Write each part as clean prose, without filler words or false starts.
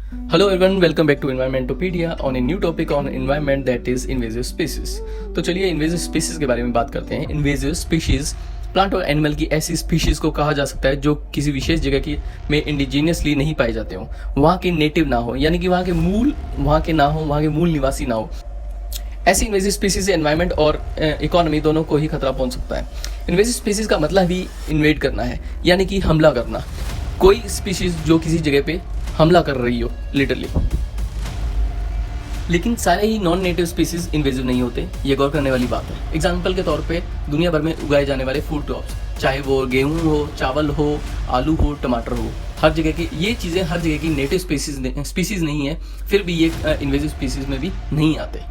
Hello everyone, welcome back to Environmentopedia on a new topic on environment that is invasive species। तो चलिए invasive species के बारे में बात करते हैं। इन्वेजिव स्पीशीज प्लांट और एनिमल की ऐसी स्पीशीज को कहा जा सकता है जो किसी विशेष जगह की में इंडिजीनियसली नहीं पाए जाते हो, वहाँ के नेटिव ना हो, यानी कि वहाँ के मूल वहाँ के ना हो, वहाँ के मूल निवासी ना हो। ऐसी इन्वेजिव स्पीशीज से एनवायरनमेंट और इकोनॉमी दोनों को ही खतरा पहुंच सकता है। इन्वेजिव स्पीशीज का मतलब ही इन्वेड करना है, यानी कि हमला करना। कोई स्पीशीज जो किसी जगह पे हमला कर रही हो लिटरली। लेकिन सारे ही नॉन नेटिव स्पीशीज इन्वेजिव नहीं होते, ये गौर करने वाली बात है। एग्जाम्पल के तौर पे दुनिया भर में उगाए जाने वाले फूड क्रॉप्स, चाहे वो गेहूं हो, चावल हो, आलू हो, टमाटर हो, हर जगह की ये चीज़ें हर जगह की नेटिव स्पीशीज नहीं है, फिर भी ये इन्वेजिव स्पीशीज में भी नहीं आते।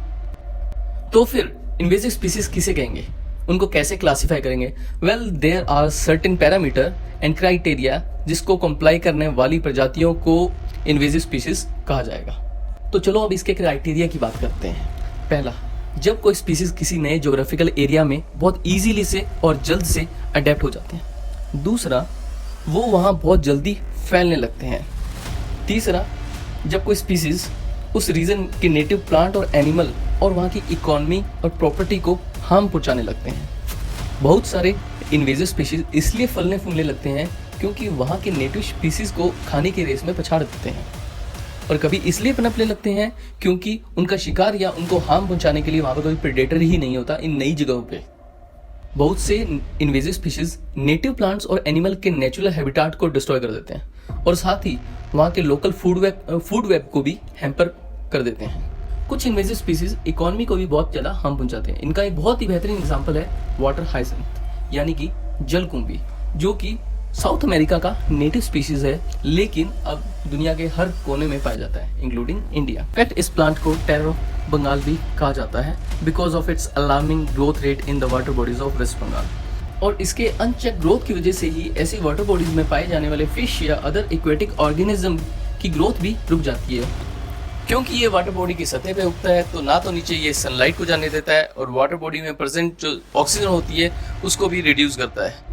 तो फिर इन्वेजिव स्पीशीज किसे कहेंगे, उनको कैसे क्लासिफाई करेंगे? Well, there are certain parameter and criteria जिसको कंप्लाई करने वाली प्रजातियों को इन्वेजिव स्पीशीज कहा जाएगा। तो चलो अब इसके क्राइटेरिया की बात करते हैं। पहला, जब कोई स्पीशीज किसी नए ज्योग्राफिकल एरिया में बहुत इजीली से और जल्द से अडेप्ट हो जाते हैं। दूसरा, वो वहाँ बहुत जल्दी फैलने लगते हैं। तीसरा, जब कोई स्पीशीज उस रीजन के नेटिव प्लांट और एनिमल और वहाँ की इकोनॉमी और प्रॉपर्टी को हार्म पहुँचाने लगते हैं। बहुत सारे इन्वेजिव स्पीशीज इसलिए फलने फूलने लगते हैं क्योंकि वहाँ के नेटिव स्पीशीज को खाने की रेस में पछाड़ देते हैं, और कभी इसलिए पनपने लगते हैं क्योंकि उनका शिकार या उनको हार्म पहुँचाने के लिए वहाँ पर कोई प्रेडेटर ही नहीं होता इन नई जगहों पे। बहुत से इन्वेजिव स्पीशीज नेटिव प्लांट्स और एनिमल के नेचुरल हैबिटाट को डिस्ट्रॉय कर देते हैं, और साथ ही वहाँ के लोकल फूड वेब को भी हैम्पर कर देते हैं। कुछ इन्वेजिव स्पीशीज इकोनॉमी को भी बहुत ज़्यादा हार्म पहुंचाते हैं। इनका एक बहुत ही बेहतरीन एग्जांपल है वाटर हाइसिंथ, यानी कि जलकुंभी, जो कि साउथ अमेरिका का नेटिव स्पीशीज है, लेकिन अब दुनिया के हर कोने में पाया जाता है, इंक्लूडिंग इंडिया। इनफैक्ट इस प्लांट को टेरर ऑफ बंगाल भी कहा जाता है because of its alarming growth rate in the water bodies of West Bengal. और इसके अनचेक ग्रोथ की वजह से ही ऐसी वाटर बॉडीज में पाए जाने वाले फिश या अदर एक्वेटिक ऑर्गेनिज्म की ग्रोथ भी रुक जाती है, क्योंकि ये वाटर बॉडी की सतह पे उगता है, तो ना तो नीचे ये सनलाइट को जाने देता है और वाटर बॉडी में प्रेजेंट जो ऑक्सीजन होती है उसको भी रिड्यूस करता है।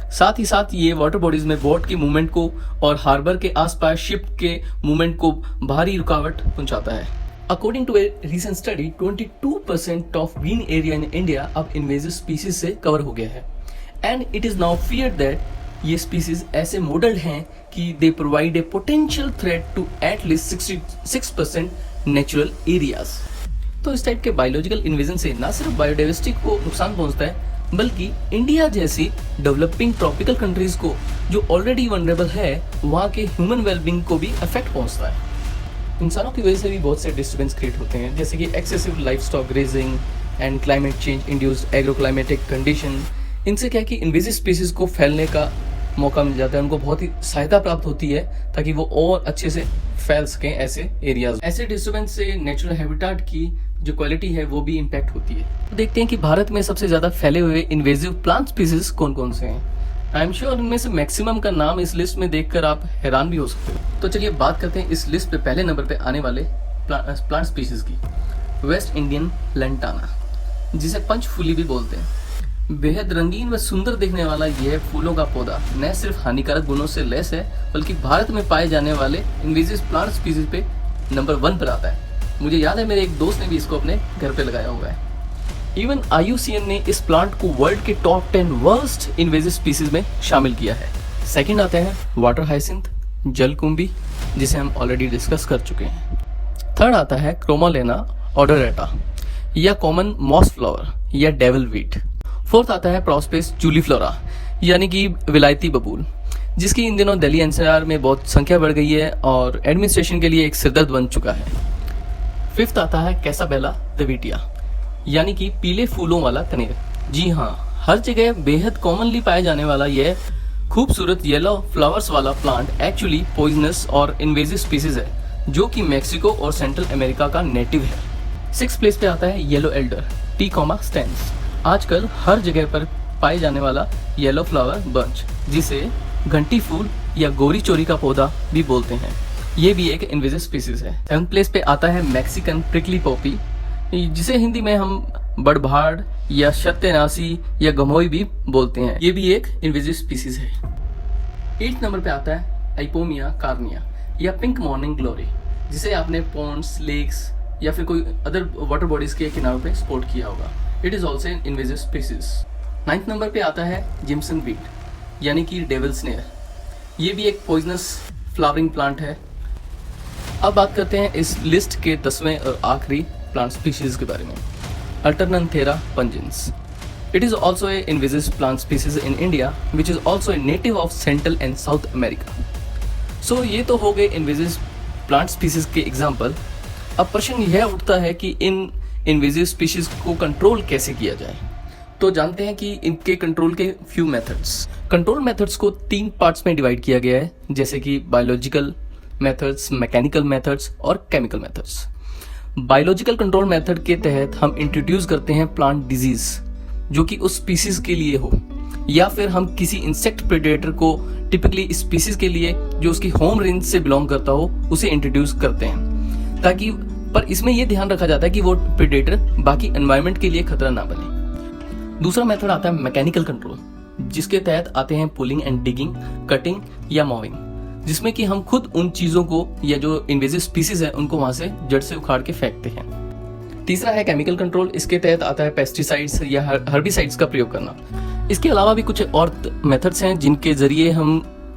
साथ ही साथ ये वाटर बॉडीज में बोट की मूवमेंट को और हार्बर के आसपास शिप के मूवमेंट को भारी रुकावट पहुंचाता है। According to a recent study, 22% of green area in India अब इन्वेजिव स्पीशीज से कवर हो गया है, and it is now feared that ये स्पीशीज ऐसे मॉडल्ड हैं कि they provide a potential threat to at least 66% natural areas. तो इस टाइप के बायोलॉजिकल इन्वेजन से ना सिर्फ बायोडाइवर्सिटी को नुकसान पहुंचता है, बल्कि इंडिया जैसी डेवलपिंग ट्रॉपिकल कंट्रीज को जो ऑलरेडी वनरेबल है, वहाँ के ह्यूमन वेलबींग को भी इफेक्ट पहुंचता है। इंसानों की वजह से भी बहुत से डिस्टर्बेंस क्रिएट होते हैं, जैसे कि excessive life stock grazing and climate change induced agroclimatic condition. इनसे क्या है कि इन्वेजिव स्पीशीज को फैलने का मौका मिल जाता है, उनको बहुत ही सहायता प्राप्त होती है ताकि वो और अच्छे से फैल सकें ऐसे एरियाज। ऐसे डिस्टर्बेंस से नेचुरल हैबिटाट की जो क्वालिटी है वो भी इम्पैक्ट होती है। तो देखते हैं कि भारत में सबसे ज्यादा फैले हुए इन्वेजिव प्लांट स्पीशीज कौन कौन से हैं। आई एम श्योर इनमें से मैक्सिमम का नाम इस लिस्ट में देखकर आप हैरान भी हो सकते हो। तो चलिए बात करते हैं इस लिस्ट पे पहले नंबर पे आने वाले प्लांट स्पीशीज की। वेस्ट इंडियन लैंटाना, जिसे पंचफूली भी बोलते हैं। बेहद रंगीन व सुंदर दिखने वाला यह फूलों का पौधा न सिर्फ हानिकारक गुणों से लैस है, बल्कि भारत में पाए जाने वाले इन्वेजिव प्लांट स्पीशीज पे नंबर 1 पर आता है। मुझे याद है मेरे एक दोस्त ने भी इसको अपने घर पे लगाया हुआ है। इवन IUCN ने इस प्लांट को वर्ल्ड के टॉप 10 वर्स्ट इन्वेजिव स्पीशीज में शामिल किया है। सेकंड आता है वाटर हाइसिंथ, जलकुंभी, जिसे हम ऑलरेडी डिस्कस कर चुके हैं। थर्ड आता है क्रोमोलेना ओडोरेटा या कॉमन मॉस फ्लावर या डेविल वीट। फोर्थ आता है प्रॉस्पेस जूलीफ्लोरा, यानी कि विलायती बबूल, जिसकी इन दिनों दिल्ली NCR में बहुत संख्या बढ़ गई है और एडमिनिस्ट्रेशन के लिए एक सिरदर्द बन चुका है। फिफ्थ आता है कैसाबेला दविटिया, यानी कि पीले फूलों वाला कनेर। जी हाँ, हर जगह बेहद कॉमनली पाया जाने वाला यह खूबसूरत येलो फ्लावर्स वाला प्लांट एक्चुअली पॉइजनस और इन्वेजिव स्पीशीज है, जो कि मैक्सिको और सेंट्रल अमेरिका का नेटिव है। 6th प्लेस पे आता है येलो एल्डर टी स्टेंस, आजकल हर जगह पर पाए जाने वाला येलो फ्लावर बंच, जिसे घंटी फूल या गोरी चोरी का पौधा भी बोलते हैं। ये भी एक इन्वेजिव स्पीशीज है। 7th प्लेस पे आता है मैक्सिकन प्रिकली पॉपी, जिसे हिंदी में हम बड़भाड़ या सत्यनाशी या गमोई भी बोलते हैं। ये भी एक इन्वेजिव स्पीशीज है। 8th नंबर पे आता है आइपोमिया कार्निया, या पिंक मॉर्निंग ग्लोरी, जिसे आपने पॉन्ड्स, लेक्स या फिर कोई अदर वाटर बॉडीज के किनारों पे स्पॉट किया होगा। It is also an invasive species. 9th number पे आता है जिम्सन वीड यानी कि डेविल स्नेयर। ये भी एक पॉइजनस फ्लावरिंग प्लांट है। अब बात करते हैं इस लिस्ट के 10वें और आखिरी प्लांट स्पीशीज के बारे में, अल्टरनंथेरा पंजेंस। It is also a invasive plant species in India, which is also a native of Central and South America. So ये तो हो गए invasive plant species के एग्जाम्पल। अब प्रश्न यह उठता है कि इन invasive species को कंट्रोल कैसे किया जाए। तो जानते हैं कि इनके कंट्रोल के फ्यू मेथड्स। कंट्रोल मेथड्स को 3 पार्ट्स में डिवाइड किया गया है, जैसे कि बायोलॉजिकल मेथड्स, मैकेनिकल मेथड्स और chemical methods. Biological control method के तहत हम इंट्रोड्यूस करते हैं प्लांट डिजीज जो कि उस स्पीसीज के लिए हो, या फिर हम किसी इंसेक्ट प्रेडेटर को टिपिकली स्पीसीज के लिए जो उसकी होम रेंज से बिलोंग करता हो उसे इंट्रोड्यूस करते हैं, ताकि पर इसमें यह ध्यान रखा जाता है कि वो प्रेडेटर बाकी एनवायरनमेंट के लिए खतरा ना बने। दूसरा मेथड आता है मैकेनिकल कंट्रोल, जिसके तहत आते हैं पुलिंग एंड डिगिंग, कटिंग या मॉविंग, जिसमें कि हम खुद उन चीजों को या जो इन्वेजिव स्पीसीज है उनको वहां से जड़ से उखाड़ के फेंकते हैं। तीसरा है केमिकल कंट्रोल। इसके तहत आता है पेस्टिसाइड्स या हर्बिसाइड्स का प्रयोग करना। इसके अलावा भी कुछ और मेथड्स हैं जिनके जरिए हम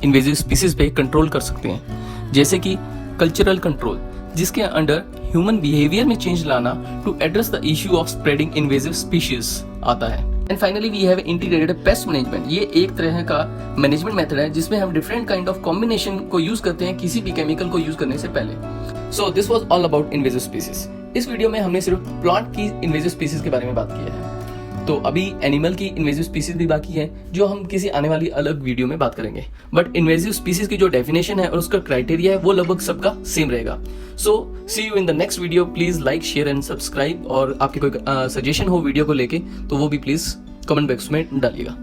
इन्वेजिव स्पीसीज पे कंट्रोल कर सकते हैं, जैसे कि कल्चरल कंट्रोल, जिसके अंडर ह्यूमन बिहेवियर में चेंज लाना to address the issue of spreading invasive species आता है। And finally we have integrated pest management. ये एक तरह का मैनेजमेंट मेथड है जिसमें हम डिफरेंट काइंड ऑफ कॉम्बिनेशन को यूज करते हैं किसी भी केमिकल को यूज करने से पहले। So this was all about invasive species. इस वीडियो में हमने सिर्फ प्लांट की इन्वेजिव स्पीसीज के बारे में बात किया है, तो अभी एनिमल की इन्वेजिव स्पीसीज भी बाकी है जो हम किसी आने वाली अलग वीडियो में बात करेंगे। बट इन्वेजिव स्पीसीज की जो डेफिनेशन है और उसका क्राइटेरिया है वो लगभग सबका सेम रहेगा। So see you in the next video. Please like, share and subscribe, और आपके कोई सजेशन हो वीडियो को लेके तो वो भी प्लीज कमेंट बॉक्स में डालिएगा।